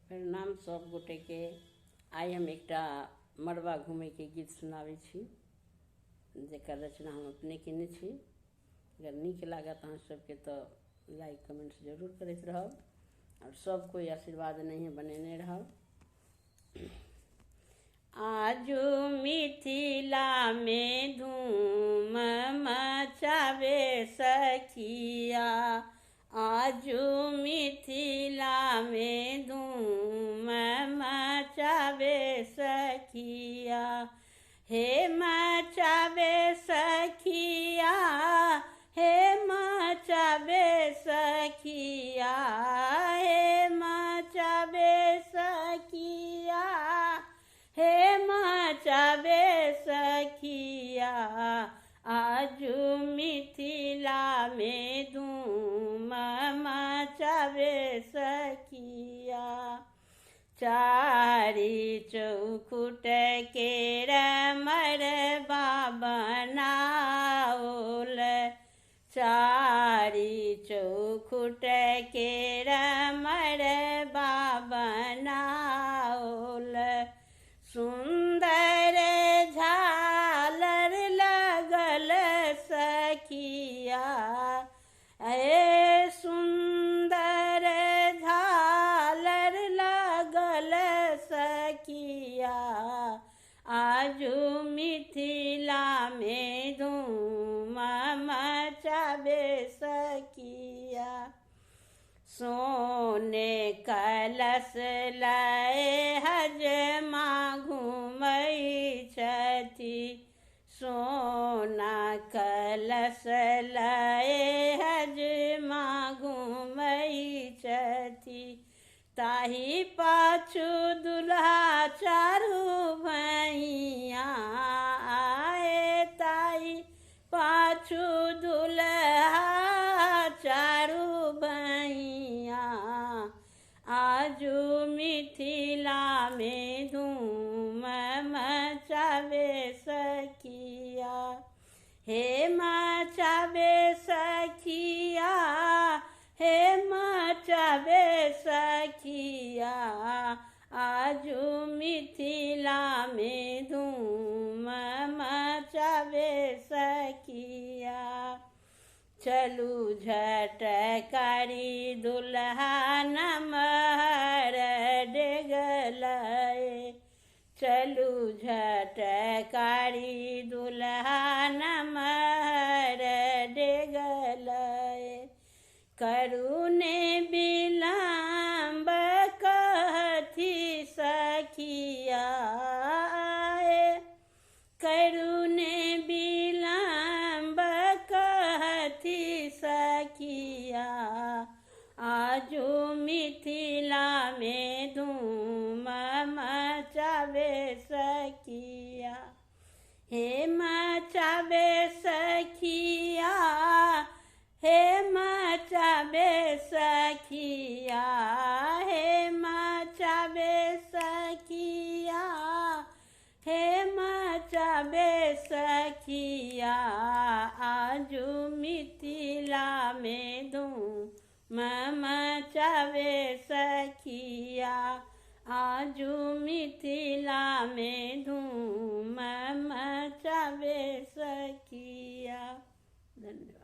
प्रणाम सब गोटे के। आई हम एकटा मड़वा घूमे के गीत सुनावे छी, जेकर रचना हम अपने केने छी। अगर नीक लागत अहाँ सबके तो लाइक कमेंट जरूर करते रहब और सब कोई आशीर्वाद नहीं बनेने रहब। आजू मिथिला में धूम मचावे सखिया, आजू मिथिला में धूम मचावे सखिया, हे मचावे सखिया, हे मचावे सखिया, हे मचावे सखिया, हे मचावे सखिया, आजू मिथिला में धूम मचावे सखिया। चारी चौखुट के मड़बा बनाओल, चारी चौखुट के मड़बा बनाओल, सुंदर झालर लगल सखिया, ए सुंदर झालर लगल सखिया, आजू मिथिला में धूम मचावे सखिया। सोने कलश लए हजमा घूमई छथि, सोना कलश लए हजमा घूमई छथि, ताही पाछू दुल्हा चारू भैया आए, ताही पाछू दुल्हा चारू भैया, आजू मिथिला में धूम मचावे सखिया, हे मचावे सखिया, हे मचावे सखिया, आजू मिथिला में धूम मचावे सखिया। चलू झट करी दुल्हा नमहर डेगलए, चलू झट करी दुल्हा नमहर डेगलए, करुणे विलम्ब कहथि सखिया, करुणे विलम्ब कहथि सखिया, आजू मिथिला में धूम मचावे सखिया, हे मचावे सखिया, हे मचावे सखिया, हे मचावे सखिया, हे मचावे सखिया, आजू मिथिला में धूम मचावे सखिया, आजू मिथिला में धूम मचावे सखिया। धन्यवाद।